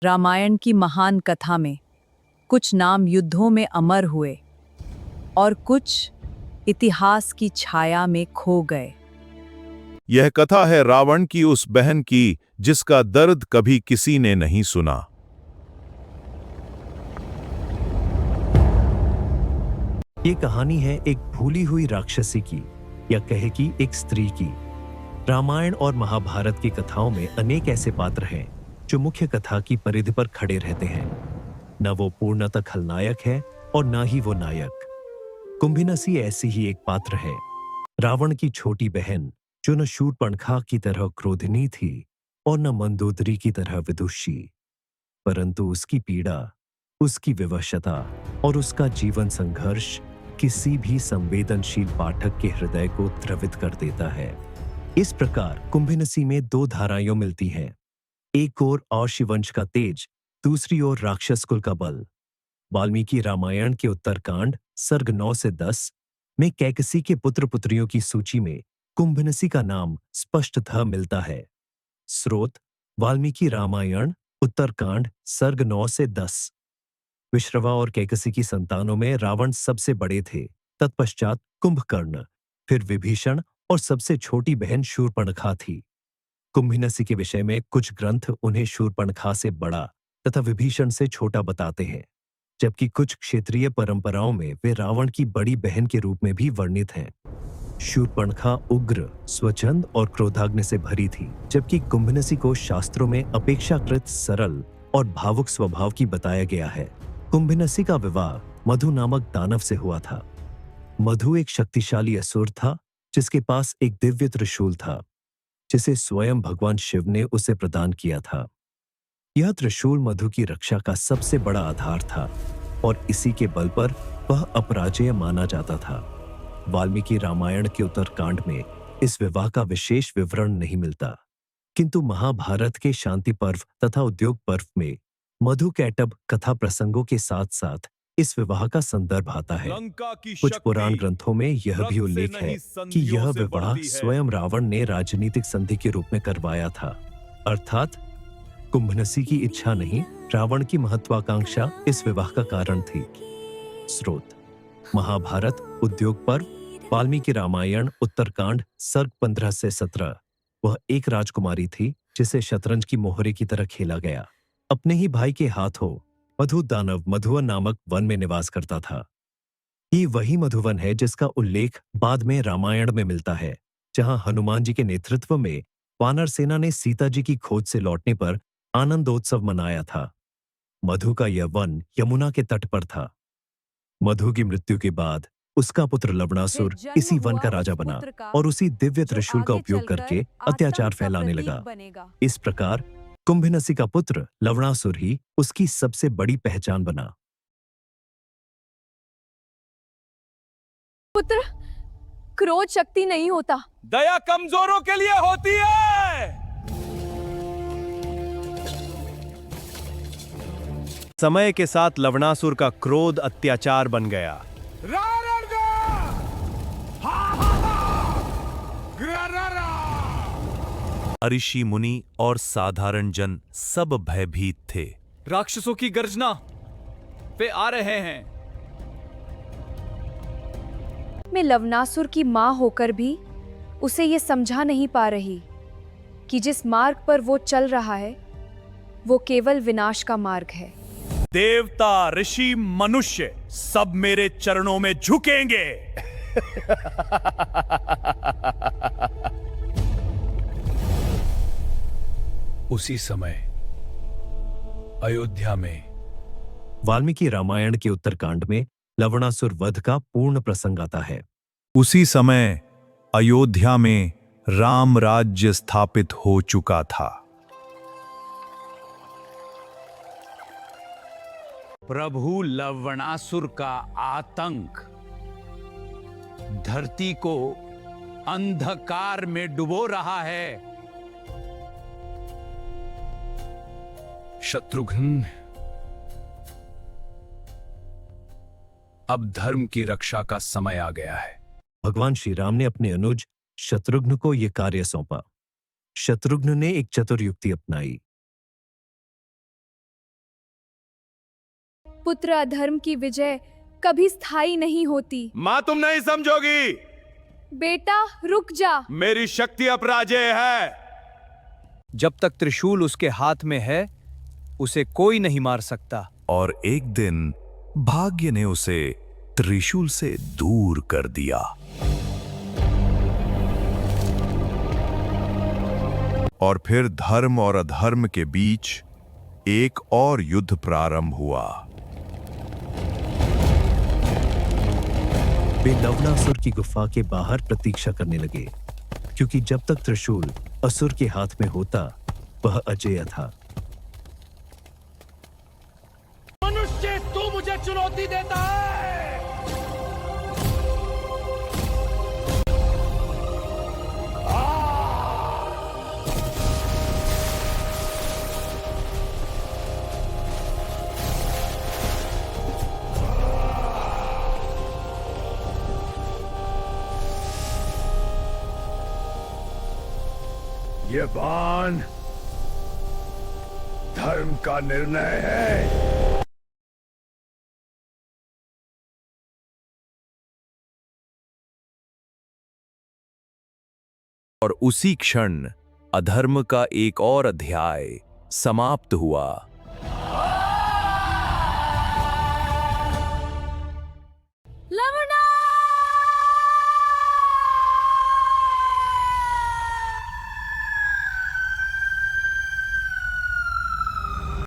रामायण की महान कथा में कुछ नाम युद्धों में अमर हुए और कुछ इतिहास की छाया में खो गए। यह कथा है रावण की उस बहन की जिसका दर्द कभी किसी ने नहीं सुना। ये कहानी है एक भूली हुई राक्षसी की, या कहे कि एक स्त्री की। रामायण और महाभारत की कथाओं में अनेक ऐसे पात्र हैं जो मुख्य कथा की परिधि पर खड़े रहते हैं। न वो पूर्णतः खलनायक है और न ही वो नायक। कुंभिनसी ऐसी ही एक पात्र है, रावण की छोटी बहन, जो न शूर्पणखा की तरह क्रोधिनी थी और न मंदोदरी की तरह विदुषी, परंतु उसकी पीड़ा, उसकी विवशता और उसका जीवन संघर्ष किसी भी संवेदनशील पाठक के हृदय को द्रवित कर देता है। इस प्रकार कुंभिनसी में दो धाराएं मिलती हैं, एक ओर औरशिवंश का तेज, दूसरी ओर राक्षस कुल का बल। वाल्मीकि रामायण के उत्तरकांड सर्ग 9 से 10 में कैकसी के पुत्र पुत्रियों की सूची में कुंभिनसी का नाम स्पष्टतः मिलता है। स्रोत: वाल्मीकि रामायण उत्तरकांड सर्ग 9 से 10। विश्रवा और कैकसी की संतानों में रावण सबसे बड़े थे, तत्पश्चात कुंभकर्ण, फिर विभीषण और सबसे छोटी बहन शूर्पणखा थी। कुंभिनसी के विषय में कुछ ग्रंथ उन्हें शूर्पणखा से बड़ा तथा विभीषण से छोटा बताते हैं, जबकि कुछ क्षेत्रीय परंपराओं में वे रावण की बड़ी बहन के रूप में भी वर्णित हैं। शूर्पणखा उग्र, स्वच्छंद और क्रोधाग्नि से भरी थी, जबकि कुंभिनसी को शास्त्रों में अपेक्षाकृत सरल और भावुक स्वभाव की बताया गया है। कुंभिनसी का विवाह मधु नामक दानव से हुआ था। मधु एक शक्तिशाली असुर था जिसके पास एक दिव्य त्रिशूल था, जिसे स्वयं भगवान शिव ने उसे प्रदान किया था। यह त्रिशूल मधु की रक्षा का सबसे बड़ा आधार था और इसी के बल पर वह अपराजेय माना जाता था। वाल्मीकि रामायण के उत्तरकांड में इस विवाह का विशेष विवरण नहीं मिलता, किंतु महाभारत के शांति पर्व तथा उद्योग पर्व में मधुकैटभ कथा प्रसंगों के साथ साथ इस विवाह का संदर्भ आता है। कुछ पुराण ग्रंथों में यह भी उल्लेख है कि यह विवाह स्वयं रावण ने राजनीतिक संधि के रूप में करवाया था, अर्थात कुंभिनसी की इच्छा नहीं, रावण की महत्वाकांक्षा इस विवाह का कारण थी। स्रोत: महाभारत उद्योग पर्व, वाल्मीकि रामायण उत्तरकांड सर्ग 15 से 17। वह एक राजकुमारी थी जिसे शतरंज की मोहरे की तरह खेला गया। अपने ही भाई के हाथों मधु दानव मधुवन नामक वन में निवास करता था। ये वही मधुवन है जिसका उल्लेख बाद में रामायण में मिलता है, जहां हनुमान जी के नेतृत्व में वानर सेना ने सीता जी की खोज से लौटने पर आनंदोत्सव मनाया था। मधु का यह वन यमुना के तट पर था। मधु की मृत्यु के बाद उसका पुत्र लवणासुर इसी वन का राजा बना और उसी दिव्य त्रिशूल का उपयोग करके अत्याचार फैलाने लगा। इस प्रकार कुंभिनसी का पुत्र लवणासुर ही उसकी सबसे बड़ी पहचान बना। पुत्र, क्रोध शक्ति नहीं होता, दया कमजोरों के लिए होती है। समय के साथ लवणासुर का क्रोध अत्याचार बन गया। ऋषि मुनि और साधारण जन सब भयभीत थे। राक्षसों की गर्जना, वे आ रहे हैं। मैं लवणासुर की मां होकर भी उसे ये समझा नहीं पा रही कि जिस मार्ग पर वो चल रहा है वो केवल विनाश का मार्ग है। देवता, ऋषि, मनुष्य सब मेरे चरणों में झुकेंगे। उसी समय अयोध्या में वाल्मीकि रामायण के उत्तरकांड में लवणासुर वध का पूर्ण प्रसंग आता है। उसी समय अयोध्या में राम राज्य स्थापित हो चुका था। प्रभु लवणासुर का आतंक धरती को अंधकार में डुबो रहा है। शत्रुघ्न, अब धर्म की रक्षा का समय आ गया है। भगवान श्री राम ने अपने अनुज शत्रुघ्न को यह कार्य सौंपा। शत्रुघ्न ने एक चतुर युक्ति अपनाई। पुत्र अधर्म की विजय कभी स्थायी नहीं होती। माँ तुम नहीं समझोगी। बेटा रुक जा। मेरी शक्ति अपराजेय है। जब तक त्रिशूल उसके हाथ में है उसे कोई नहीं मार सकता। और एक दिन भाग्य ने उसे त्रिशूल से दूर कर दिया। और फिर धर्म और अधर्म के बीच एक और युद्ध प्रारंभ हुआ। वे लवणासुर की गुफा के बाहर प्रतीक्षा करने लगे, क्योंकि जब तक त्रिशूल असुर के हाथ में होता वह अजेय था। मनुष्य तू मुझे चुनौती देता है। ये बाण धर्म का निर्णय है। और उसी क्षण अधर्म का एक और अध्याय समाप्त हुआ।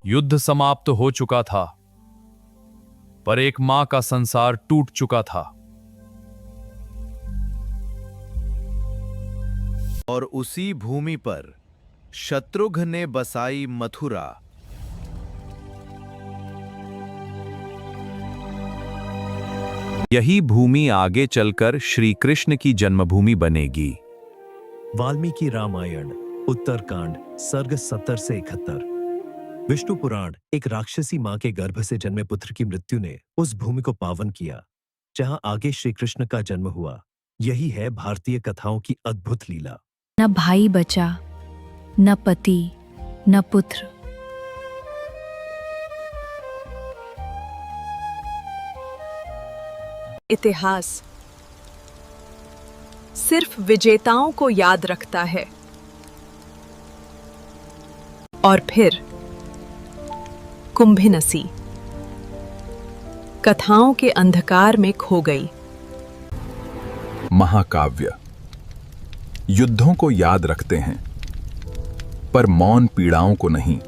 युद्ध समाप्त हो चुका था, पर एक मां का संसार टूट चुका था। और उसी भूमि पर शत्रुघ्न ने बसाई मथुरा। यही भूमि आगे चलकर श्री कृष्ण की जन्मभूमि बनेगी। वाल्मीकि रामायण उत्तरकांड सर्ग 70 से 71। विष्णु पुराण एक राक्षसी मां के गर्भ से जन्मे पुत्र की मृत्यु ने उस भूमि को पावन किया जहां आगे श्री कृष्ण का जन्म हुआ। यही है भारतीय कथाओं की अद्भुत लीला। न भाई बचा, न पति, न पुत्र। इतिहास सिर्फ विजेताओं को याद रखता है और फिर कुंभिनसी कथाओं के अंधकार में खो गई। महाकाव्य युद्धों को याद रखते हैं, पर मौन पीड़ाओं को नहीं।